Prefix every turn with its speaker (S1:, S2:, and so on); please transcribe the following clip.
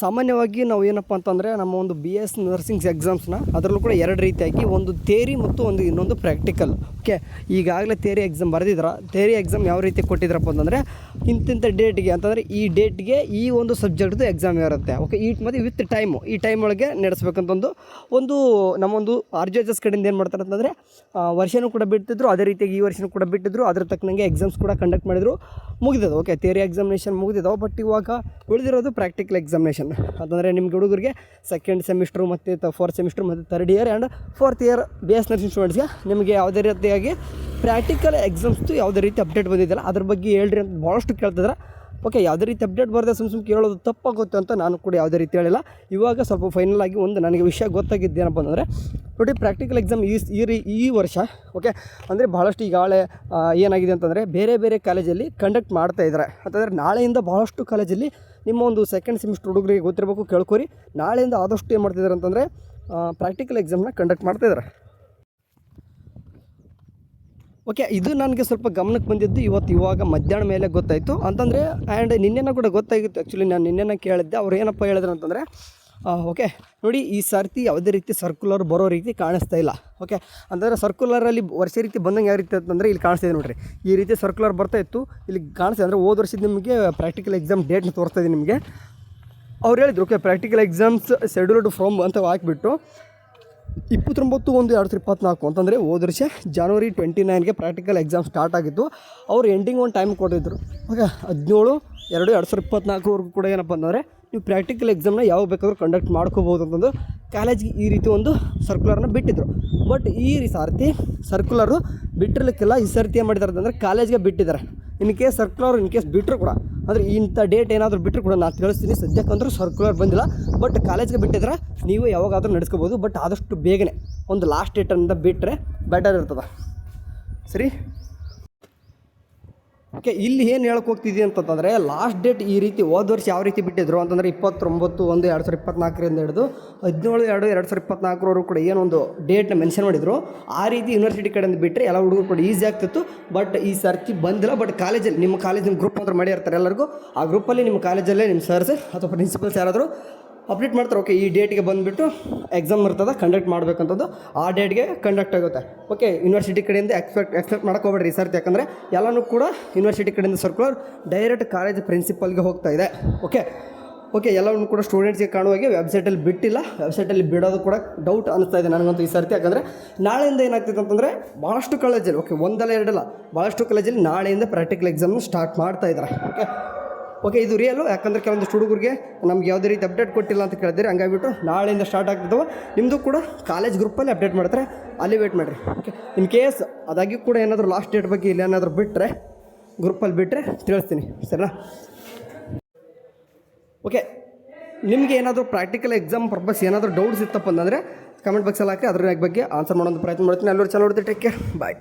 S1: ಸಾಮಾನ್ಯವಾಗಿ ನಾವು ಏನಪ್ಪ ಅಂತಂದರೆ ನಮ್ಮ ಒಂದು BS ನರ್ಸಿಂಗ್ಸ್ ಎಕ್ಸಾಮ್ಸ್ನ ಅದರಲ್ಲೂ ಕೂಡ ಎರಡು ರೀತಿಯಾಗಿ ಒಂದು ಥಿಯರಿ ಮತ್ತು ಇನ್ನೊಂದು ಪ್ರಾಕ್ಟಿಕಲ್. ಓಕೆ, ಈಗಾಗಲೇ ಥಿಯರಿ ಎಕ್ಸಾಮ್ ಬರೆದಿದ್ರೆ ಥಿಯರಿ ಎಕ್ಸಾಮ್ ಯಾವ ರೀತಿ ಕೊಟ್ಟಿದ್ರಪ್ಪ ಅಂತಂದರೆ ಇಂತಿಂಥ ಡೇಟ್ಗೆ ಅಂತಂದರೆ ಈ ಡೇಟ್ಗೆ ಈ ಒಂದು ಸಬ್ಜೆಕ್ಟ್ದು ಎಕ್ಸಾಮ್ ಇರುತ್ತೆ. ಓಕೆ, ಮತ್ತು ವಿತ್ ಟೈಮು ಈ ಟೈಮ್ ಒಳಗೆ ನಡೆಸ್ಬೇಕಂತ ಒಂದು ನಮ್ಮೊಂದು RGHS ಕಡೆಯಿಂದ ಏನು ಮಾಡ್ತಾರೆ ಅಂತಂದರೆ ವರ್ಷನೂ ಕೂಡ ಬಿಟ್ಟಿದ್ರು, ಅದೇ ರೀತಿಯಾಗಿ ಈ ವರ್ಷನೂ ಕೂಡ ಬಿಟ್ಟಿದ್ರು. ಅದ್ರ ತಕ್ಕನಂಗೆ ಎಕ್ಸಾಮ್ಸ್ ಕೂಡ ಕಂಡಕ್ಟ್ ಮಾಡಿದರು, ಮುಗಿದದು. ಓಕೆ, ಥಿಯರಿ ಎಕ್ಸಾಮಿನೇಷನ್ ಮುಗಿದಿದ್ದಾವೆ. ಬಟ್ ಇವಾಗ ಉಳಿದಿರೋದು ಪ್ರಾಕ್ಟಿಕಲ್ ಎಕ್ಸಾಮಿನೇಷನ್. ಅಂತಂದರೆ ನಿಮ್ಗೆ ಹುಡುಗರಿಗೆ ಸೆಕೆಂಡ್ ಸೆಮಿಸ್ಟ್ರು ಮತ್ತು ಫೋರ್ತ್ ಸೆಮಿಸ್ಟ್ರು ಮತ್ತು third year and fourth year BS nursing ಸ್ಟೂಡೆಂಟ್ಸ್ಗೆ ನಿಮಗೆ ಯಾವುದೇ ರೀತಿಯಾಗಿ ಪ್ರಾಕ್ಟಿಕಲ್ ಎಕ್ಸಾಮ್ಸ್ದು ಯಾವುದೇ ರೀತಿ ಅಪ್ಡೇಟ್ ಬಂದಿದ್ದಿಲ್ಲ. ಅದ್ರ ಬಗ್ಗೆ ಹೇಳ್ರಿ ಅಂತ ಭಾಳಷ್ಟು ಕೇಳ್ತಿದ್ರೆ. ಓಕೆ, ಯಾವುದೇ ರೀತಿ ಅಪ್ಡೇಟ್ ಬರದೆ ಸುಮ್ಮ ಕೇಳೋದು ತಪ್ಪಾಗುತ್ತೆ ಅಂತ ನಾನು ಕೂಡ ಯಾವುದೇ ರೀತಿ ಹೇಳಿಲ್ಲ. ಇವಾಗ ಸ್ವಲ್ಪ ಫೈನಲ್ ಆಗಿ ಒಂದು ನನಗೆ ವಿಷಯ ಗೊತ್ತಾಗಿದ್ದೇನಪ್ಪ ಅಂತಂದರೆ ನೋಡಿ, ಪ್ರಾಕ್ಟಿಕಲ್ ಎಕ್ಸಾಮ್ ಈ ವರ್ಷ ಓಕೆ ಅಂದರೆ ಭಾಳಷ್ಟು ಈಗಾಗಲೇ ಏನಾಗಿದೆ ಅಂತಂದರೆ ಬೇರೆ ಬೇರೆ ಕಾಲೇಜಲ್ಲಿ ಕಂಡಕ್ಟ್ ಮಾಡ್ತಾಯಿದ್ದಾರೆ. ಅಂತಂದರೆ ನಾಳೆಯಿಂದ ಭಾಳಷ್ಟು ಕಾಲೇಜಲ್ಲಿ ನಿಮ್ಮ ಒಂದು ಸೆಕೆಂಡ್ ಸೆಮಿಸ್ಟರ್ ಹುಡುಗರಿಗೆ ಗೊತ್ತಿರಬೇಕು, ಕೇಳ್ಕೊರಿ. ನಾಳೆಯಿಂದ ಆದಷ್ಟು ಏನು ಮಾಡ್ತಿದ್ದಾರೆ ಅಂತಂದರೆ ಪ್ರಾಕ್ಟಿಕಲ್ ಎಕ್ಸಾಮ್ನ ಕಂಡಕ್ಟ್ ಮಾಡ್ತಾಯಿದ್ದಾರೆ. ಓಕೆ, ಇದು ನನಗೆ ಸ್ವಲ್ಪ ಗಮನಕ್ಕೆ ಬಂದಿದ್ದು ಇವಾಗ ಮಧ್ಯಾಹ್ನ ಮೇಲೆ ಗೊತ್ತಾಯಿತು ಅಂತಂದರೆ. ಆ್ಯಂಡ್ ನಿನ್ನೆನ ಕೂಡ ಗೊತ್ತಾಗಿತ್ತು. ಆ್ಯಕ್ಚುಲಿ ನಾನು ನಿನ್ನೆನ ಕೇಳಿದ್ದೆ, ಅವ್ರು ಏನಪ್ಪ ಹೇಳಿದ್ರು ಅಂತಂದರೆ ಓಕೆ ನೋಡಿ, ಈ ಸರ್ತಿ ಯಾವುದೇ ರೀತಿ ಸರ್ಕ್ಯುಲರ್ ಬರೋ ರೀತಿ ಕಾಣಿಸ್ತಾ ಇಲ್ಲ. ಓಕೆ, ಅಂತಂದರೆ ಸರ್ಕ್ಯುಲರಲ್ಲಿ ವರ್ಷ ರೀತಿ ಬಂದಂಗೆ ಯಾವ ರೀತಿ ಅಂತಂದರೆ ಇಲ್ಲಿ ಕಾಣಿಸ್ತಿದೆ ನೋಡಿರಿ. ಈ ರೀತಿ ಸರ್ಕ್ಯುಲರ್ ಬರ್ತಾಯಿತ್ತು, ಇಲ್ಲಿ ಕಾಣಿಸ್ತಿದೆ. ಅಂದರೆ ಹೋದ ವರ್ಷದ ನಿಮಗೆ ಪ್ರಾಕ್ಟಿಕಲ್ ಎಕ್ಸಾಮ್ ಡೇಟ್ನ ತೋರಿಸ್ತಾ ಇದೆ ನಿಮಗೆ. ಅವ್ರು ಹೇಳಿದ್ರು okay practical exams scheduled from ಅಂತ ಹಾಕಿಬಿಟ್ಟು 29/1/2024 ಅಂತಂದರೆ ಹೋದ ವರ್ಷ January 29ಗೆ ಪ್ರಾಕ್ಟಿಕಲ್ ಎಕ್ಸಾಮ್ ಸ್ಟಾರ್ಟ್ ಆಗಿತ್ತು. ಅವ್ರು ಎಂಡಿಂಗ್ ಒಂದು ಟೈಮ್ ಕೊಟ್ಟಿದ್ದರು. ಓಕೆ, 17/2/2024ವರೆಗೂ ಕೂಡ ಏನಪ್ಪ ಅಂತಂದರೆ ನೀವು ಪ್ರಾಕ್ಟಿಕಲ್ ಎಕ್ಸಾಮ್ನ ಯಾವಾಗ ಬೇಕಾದರೂ ಕಂಡಕ್ಟ್ ಮಾಡ್ಕೋಬೋದು ಅಂತಂದು ಕಾಲೇಜಿಗೆ ಈ ರೀತಿ ಒಂದು ಸರ್ಕ್ಯುಲರ್ನ ಬಿಟ್ಟಿದ್ದರು. ಬಟ್ ಈ ಸಾರ್ತಿ ಸರ್ಕ್ಯುಲರು ಬಿಟ್ಟಿರಲಿಕ್ಕಿಲ್ಲ. ಈ ಸರ್ತಿ ಏನು ಮಾಡಿದ್ದಾರೆ ಅಂತಂದರೆ ಕಾಲೇಜ್ಗೆ ಬಿಟ್ಟಿದ್ದಾರೆ. ಇನ್ ಕೇಸ್ ಸರ್ಕ್ಯುಲರ್ ಬಿಟ್ಟರು ಕೂಡ ಅಂದರೆ ಇಂಥ ಡೇಟ್ ಏನಾದರೂ ಬಿಟ್ಟರು ಕೂಡ ನಾನು ತಿಳಿಸ್ತೀನಿ. ಸದ್ಯಕ್ಕಂದ್ರೂ ಸರ್ಕ್ಯುಲರ್ ಬಂದಿಲ್ಲ, ಬಟ್ ಕಾಲೇಜ್ಗೆ ಬಿಟ್ಟಿದ್ರೆ ನೀವು ಯಾವಾಗಾದರೂ ನಡೆಸ್ಕೋಬೋದು. ಬಟ್ ಆದಷ್ಟು ಬೇಗನೆ ಒಂದು ಲಾಸ್ಟ್ ಡೇಟನ್ನು ಬಿಟ್ಟರೆ ಬೆಟರ್ ಇರ್ತದೆ. ಸರಿ, ಓಕೆ, ಇಲ್ಲಿ ಏನು ಹೇಳಕ್ಕೆ ಹೋಗ್ತಿದ್ದೆ ಅಂತಂದರೆ ಲಾಸ್ಟ್ ಡೇಟ್ ಈ ರೀತಿ ಹೋದ ವರ್ಷ ಯಾವ ರೀತಿ ಬಿಟ್ಟಿದ್ರು ಅಂತಂದರೆ 29/1/2024ರಿಂದ ಹಿಡಿದು 17/2/2024ವರೆಗೂ ಕೂಡ ಏನೊಂದು ಡೇಟ್ನ ಮೆನ್ಷನ್ ಮಾಡಿದರು. ಆ ರೀತಿ ಯೂನಿವರ್ಸಿಟಿ ಕಡೆಯಿಂದ ಬಿಟ್ಟರೆ ಎಲ್ಲ ಹುಡುಗರು ಕೂಡ ಈಸಿ ಆಗ್ತಿತ್ತು. ಬಟ್ ಈ ಸರ್ತಿ ಬಂದಿಲ್ಲ. ಬಟ್ ಕಾಲೇಜಲ್ಲಿ ನಿಮ್ಮ ಕಾಲೇಜಿನ ಗ್ರೂಪ್ ಅಂತ ಮಾಡಿರ್ತಾರೆ ಎಲ್ಲರಿಗೂ. ಆ ಗ್ರೂಪಲ್ಲಿ ನಿಮ್ಮ ಕಾಲೇಜಲ್ಲೇ ನಿಮ್ಮ ಸರ್ಸ್ ಅಥವಾ ಪ್ರಿನ್ಸಿಪಲ್ಸ್ ಯಾರಾದರೂ ಅಪ್ಡೇಟ್ ಮಾಡ್ತಾರೆ. ಓಕೆ, ಈ ಡೇಟ್ಗೆ ಬಂದುಬಿಟ್ಟು ಎಕ್ಸಾಮ್ ಇರ್ತದೆ, ಕಂಡಕ್ಟ್ ಮಾಡಬೇಕಂತದ್ದು ಆ ಡೇಟ್ಗೆ ಕಂಡಕ್ಟ್ ಆಗುತ್ತೆ. ಓಕೆ, ಯೂನಿವರ್ಸಿಟಿ ಕಡೆಯಿಂದ ಎಕ್ಸ್ಪೆಕ್ಟ್ ಮಾಡೋಕೆ ಹೋಗ್ಬೇಡ್ರಿ ಈ ಸರ್ತಿ. ಯಾಕಂದರೆ ಎಲ್ಲನೂ ಕೂಡ ಯೂನಿವರ್ಸಿಟಿ ಕಡೆಯಿಂದ ಸರ್ಕ್ಯುಲರ್ ಡೈರೆಕ್ಟ್ ಕಾಲೇಜ್ ಪ್ರಿನ್ಸಿಪಲ್ಗೆ ಹೋಗ್ತಾ ಇದೆ. ಓಕೆ, ಎಲ್ಲವನ್ನೂ ಕೂಡ ಸ್ಟೂಡೆಂಟ್ಸ್ಗೆ ಕಾಣುವಾಗೆ ವೆಬ್ಸೈಟಲ್ಲಿ ಬಿಟ್ಟಿಲ್ಲ. ವೆಬ್ಸೈಟಲ್ಲಿ ಬಿಡೋದು ಕೂಡ ಡೌಟ್ ಅನ್ನಿಸ್ತಾ ಇದೆ ನನಗಂತೂ ಈ ಸರ್ತಿ. ಯಾಕಂದರೆ ನಾಳೆಯಿಂದ ಏನಾಗ್ತೈತೆ ಅಂತಂದರೆ ಭಾಳಷ್ಟು ಕಾಲೇಜಲ್ಲಿ ಒಂದಲ್ಲ ಎರಡಲ್ಲ ಭಾಳಷ್ಟು ಕಾಲೇಜಲ್ಲಿ ನಾಳೆಯಿಂದ ಪ್ರಾಕ್ಟಿಕಲ್ ಎಕ್ಸಾಮ್ನ ಸ್ಟಾರ್ಟ್ ಮಾಡ್ತಾ ಇದ್ದಾರೆ. ಓಕೆ, ಇದು ರಿಯಲು. ಯಾಕಂದರೆ ಕೆಲವೊಂದು ಹುಡುಗರಿಗೆ ನಮ್ಗೆ ಯಾವುದೇ ರೀತಿ ಅಪ್ಡೇಟ್ ಕೊಟ್ಟಿಲ್ಲ ಅಂತ ಕೇಳಿದ್ರೆ, ಹಂಗಾಗಿಬಿಟ್ಟು ನಾಳೆಯಿಂದ ಸ್ಟಾರ್ಟ್ ಆಗ್ತಿದ್ದವು. ನಿಮ್ಮದು ಕೂಡ ಕಾಲೇಜ್ ಗ್ರೂಪಲ್ಲಿ ಅಪ್ಡೇಟ್ ಮಾಡ್ತಾರೆ, ಅಲ್ಲಿ ವೇಟ್ ಮಾಡಿರಿ. ಓಕೆ, ಇನ್ ಕೇಸ್ ಅದಾಗಿ ಕೂಡ ಏನಾದರೂ ಲಾಸ್ಟ್ ಡೇಟ್ ಬಗ್ಗೆ ಇಲ್ಲಿ ಏನಾದರೂ ಬಿಟ್ಟರೆ ಗ್ರೂಪಲ್ಲಿ ಬಿಟ್ಟರೆ ತಿಳಿಸ್ತೀನಿ, ಸರಿನಾ? ಓಕೆ, ನಿಮಗೆ ಏನಾದರೂ ಪ್ರಾಕ್ಟಿಕಲ್ ಎಕ್ಸಾಮ್ ಪರ್ಪಸ್ ಏನಾದರೂ ಡೌಟ್ಸ್ ಇತ್ತಪ್ಪ ಅಂತಂದರೆ ಕಮೆಂಟ್ ಬಾಕ್ಸಲ್ಲಿ ಹಾಕಿ ಅದ್ರ ಬಗ್ಗೆ ಆನ್ಸರ್ ಮಾಡೋದು ಪ್ರಯತ್ನ ಮಾಡ್ತೀನಿ. ಎಲ್ಲರೂ ಚಲೋ ನೋಡ್ತೀವಿ. ಟೇಕ್ ಕೇರ್, ಬಾಯ್.